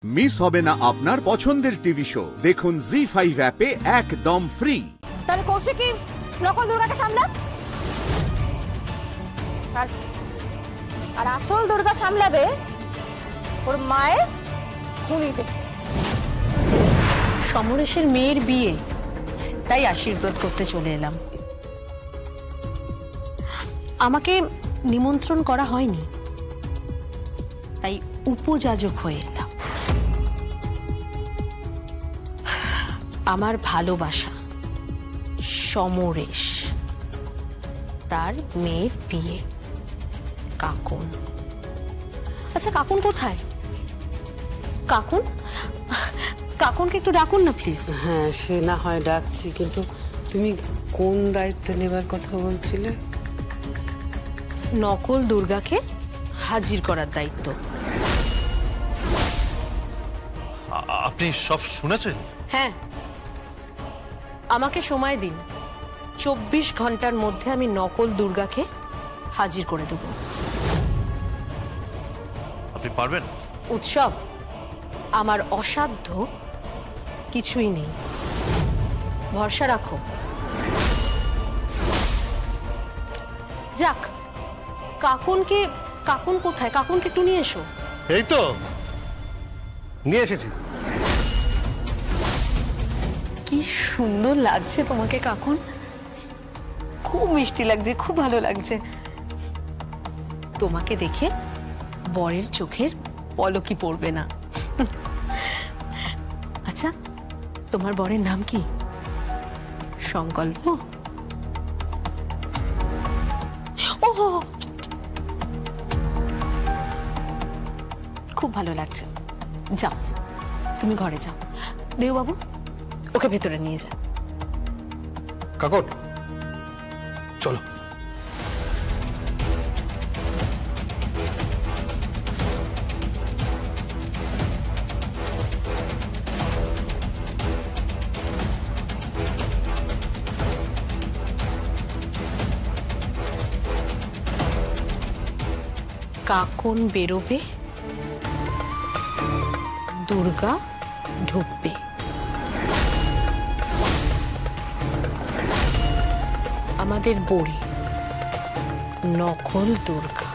Miss হবে না আপনার পছন্দের টিভি শো। দেখুন জি5 অ্যাপে একদম ফ্রি। তাহলে কৌশিকী নকল দুর্গাকে সামলা, আর আসল দুর্গা সামলাবে ওর মায়ের খুনিকে। সমরেশের মেয়ের বিয়ে, তাই আশীর্বাদ করতে চলে এলাম। আমাকে নিমন্ত্রণ করা হয়নি, তাই উপযাজক হয়ে এলাম। আমার ভালোবাসা সমরেশ, তার মেয়ের বিয়ে। কাকুন, আচ্ছা কাকুন কোথায়? কাকুন, কাকুনকে একটু ডাকুন না প্লিজ। হ্যাঁ, সে না হয় ডাকছি, কিন্তু তুমি কোন দায়িত্ব নেবার কথা বলছিলে? নকল দুর্গাকে হাজির করার দায়িত্ব। আপনি সব শুনেছেন? হ্যাঁ, আমাকে সময় দিন, 24 ঘন্টার মধ্যে আমি নকল দুর্গাকে হাজির করে দেব। আপনি পারবেন? উৎসব, আমার অসাধ্য কিছুই নেই, ভরসা রাখো। যাক, কাকুনকে, কাকুন কোথায়? কাকুনকে একটু নিয়ে এসো। এই তো নিয়ে এসেছি। কি সুন্দর লাগছে তোমাকে কাকুন, খুব মিষ্টি লাগছে, খুব ভালো লাগছে। তোমাকে দেখে বরের চোখের পলকই পড়বে না। আচ্ছা, তোমার বরের নাম কি? সংকল্প? ও, খুব ভালো লাগছে। যাও, তুমি ঘরে যাও। দেববাবু, ওকে ভেতরে নিয়ে যা। কাকন চলো। কাকন বেরোবে, দুর্গা ঢুকবে। আমাদের বড়ি নকল দুর্গা।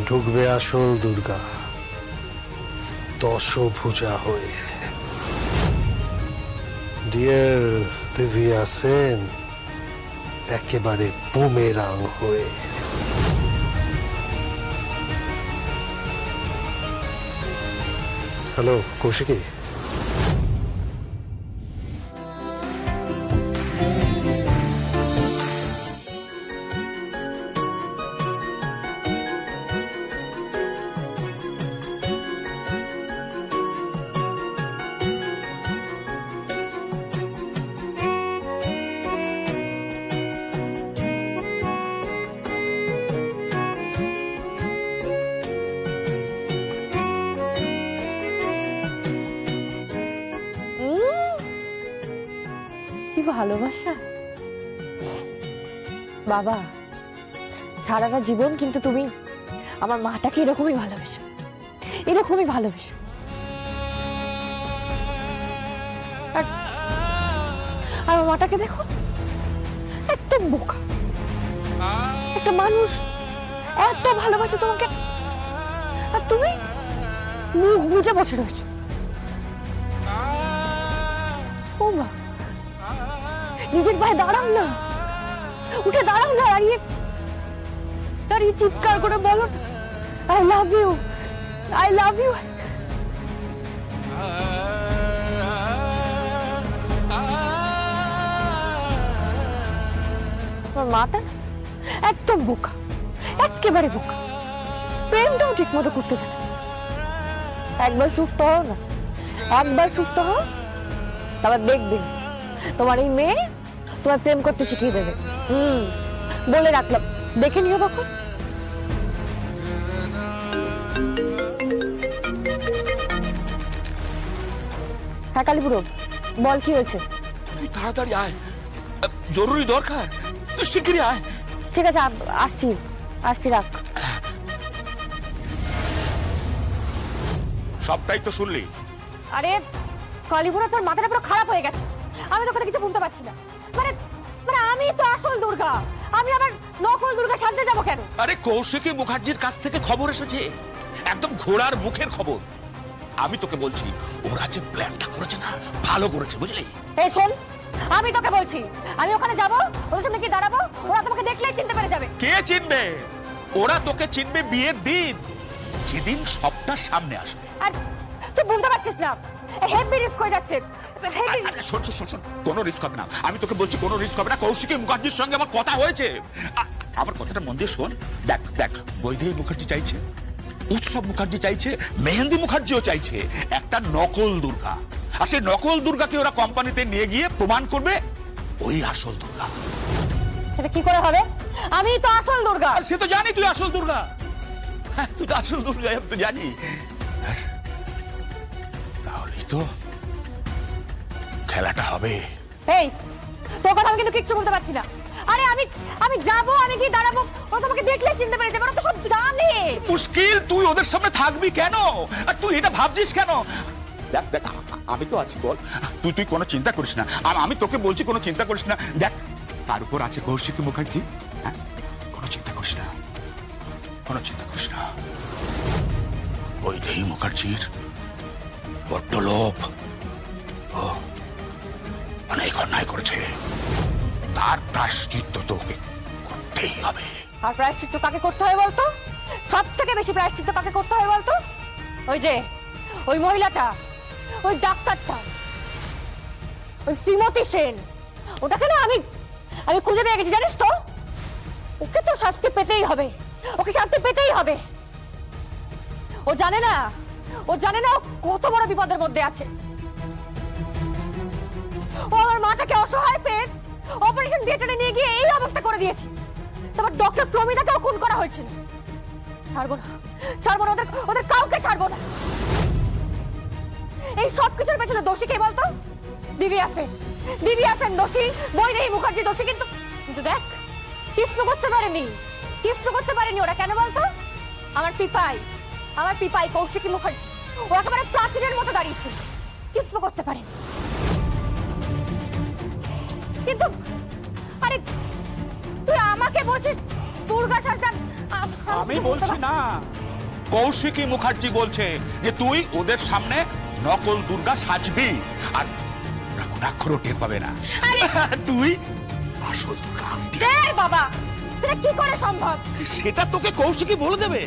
ঢুকবে আসল দুর্গা, দশভুজা হয়ে। ডিয়ার দিব্যা সেন একেবারে বুমেরাং হয়ে। হ্যালো কৌশিকী, ভালোবাসা বাবা, সারাটা জীবন কিন্তু তুমি আমার মাটাকে এরকমই ভালোবেসো, এরকমই ভালোবেসো। আর আমার মাটাকে দেখো, একদম বোকা একটা মানুষ, এত ভালোবাসে তোমাকে, আর তুমি মুখ বুঝে বসে রয়েছো। ও মা, নিজের পায়ে দাঁড়াও না, উঠে দাঁড়াও না, দাঁড়িয়ে দাঁড়িয়ে চিৎকার করে বলো I love you, I love you. আমার মাটা একদম বোকা, একেবারে বোকা, প্রেমটাও ঠিক মতো করতে চায়। একবার সুস্থ হও না, একবার সুস্থ হও, তারপর দেখবে তোমার এই মেয়ে তোমার প্রেম করতে শিখিয়ে দেবে। বলে রাখলাম, দেখে নিও তখন। হ্যাঁ কালীপুরো, বল কি হয়েছে? তুই তাড়াতাড়ি আয়, জরুরি দরকার, তুই শিগগিরই আয়। ঠিক আছে আসছি আসছি, রাখ। সবটাই তো শুনলি। আরে কালীপুরা, তোর মাথাটা পুরো খারাপ হয়ে গেছে। আমি তোকে কিছু বুঝতে পারছি না। মানে মানে আমি তো আসল দুর্গা, আমি আবার নকল দুর্গা সাজতে যাবো কেন? আরে কৌশিকী মুখার্জির কাছ থেকে খবর এসেছে, একদম ঘোড়ার মুখের খবর। আমি তোকে বলছি, ওরা যে প্ল্যানটা করেছে না, ভালো করেছে, বুঝলি? এই শোন, আমি তোকে বলছি, আমি ওখানে যাব, ওদের সামনে কি দাঁড়াবো, ওরা তোমাকে দেখলেই চিনতে পেরে যাবে। কে চিনবে? ওরা তোকে চিনবে বিয়ের দিন, যেদিন সবটা সামনে আসবে। আর তুই বুঝতে পারছিস না, হেভি রিস্ক হয়ে যাচ্ছে। শোন শোন শোন, কোনো রিস্ক হবে না। আমি তোকে বলছি কোনো রিস্ক হবে না। কৌশিকী মুখার্জির সঙ্গে আমার কথা হয়েছে। আমার কথাটা মন দিয়ে শোন। দেখ দেখ, বৈদেহী মুখার্জি চাইছে, উৎসব মুখার্জি চাইছে, মেহেন্দি মুখার্জিও চাইছে একটা নকল দুর্গা। আর সেই নকল দুর্গাকে ওরা কোম্পানিতে নিয়ে গিয়ে প্রমাণ করবে ওই আসল দুর্গা। এটা কি করে হবে? আমি তো আসল দুর্গা। আর সে তো জানি তুই আসল দুর্গা। হ্যাঁ, তুই তো আসল দুর্গা, আমি তো জানি। তাহলেই তো খেলাটা হবে। এই তোর কথা আমি কিন্তু কিচ্ছু বলতে পারছি না। আরে আমি যাবো, আমি কি দাঁড়াবো, ওরা তোমাকে দেখলে চিনতে পেরে যাবে, ওরা তো সব জানে। মুশকিল, তুই ওদের সামনে থাকবি কেন? আর তুই এটা ভাবছিস কেন? দেখ দেখ, আমি তো আছি, বল। তুই কোনো চিন্তা করিস না। আমি তোকে বলছি কোনো চিন্তা করিস না। দেখ, তার উপর আছে কৌশিকী মুখার্জি। হ্যাঁ, কোনো চিন্তা করিস না, কোনো চিন্তা করিস না। ওই দেহী মুখার্জির বড্ড লোভ, ও অনেক অন্যায় করেছে, তার প্রায়শ্চিত্ত তোকে করতেই হবে। আর প্রায়শ্চিত্ত কাকে করতে হয় বলতো? সব থেকে বেশি প্রায়শ্চিত্ত কাকে করতে হয় বলতো? ওই যে ওই মহিলাটা, ওই ডাক্তারটা, ওই শ্রীমতী সেন, ওটাকে না আমি খুঁজে পেয়ে গেছি, জানিস তো? ওকে তো শাস্তি পেতেই হবে, ওকে শাস্তি পেতেই হবে। ও জানে না, ও কত বড় বিপদের মধ্যে আছে। ও আমার মাটাকে অসহায় পেয়ে অপারেশন থিয়েটারে নিয়ে গিয়ে এই অবস্থা করে দিয়েছে। তারপর ডক্টর প্রমিতাকেও খুন করা হয়েছিল। ছাড়বো না, ওদের কাউকে ছাড়বো না। এই সব কিছুর পেছনে দোষী কে বলতো? দিব্যা সেন দোষী, বৈদেহী মুখার্জি দোষী। কিন্তু দেখ, কিচ্ছু করতে পারেনি ওরা। কেন বলতো? আমার পিপাই কৌশিকী মুখার্জি, ও একেবারে প্রাচীরের মতো দাঁড়িয়েছিল, কিচ্ছু করতে পারেনি। কিন্তু আরে তুই আমাকে বলছিস দুর্গা সাজতে? আমি বলছি না, কৌশিকী মুখার্জি বলছে যে তুই ওদের সামনে নকল দুর্গা সাজবি, আর কোন অক্ষরও টের পাবে না তুই আসল দুর্গা। বাবা, এটা কি করে সম্ভব? সেটা তোকে কৌশিকী বলে দেবে।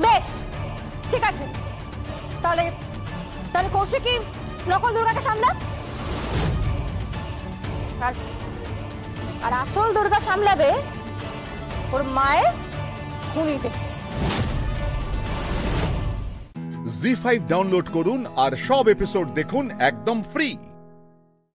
বেশ, ঠিক আছে, তাহলে কৌশিকী নকল দুর্গাকে সামলা, আর আসল দুর্গা সামলাবে ওর মায়ের খুনিকে। জি5 ডাউনলোড করুন আর সব এপিসোড দেখুন একদম ফ্রি।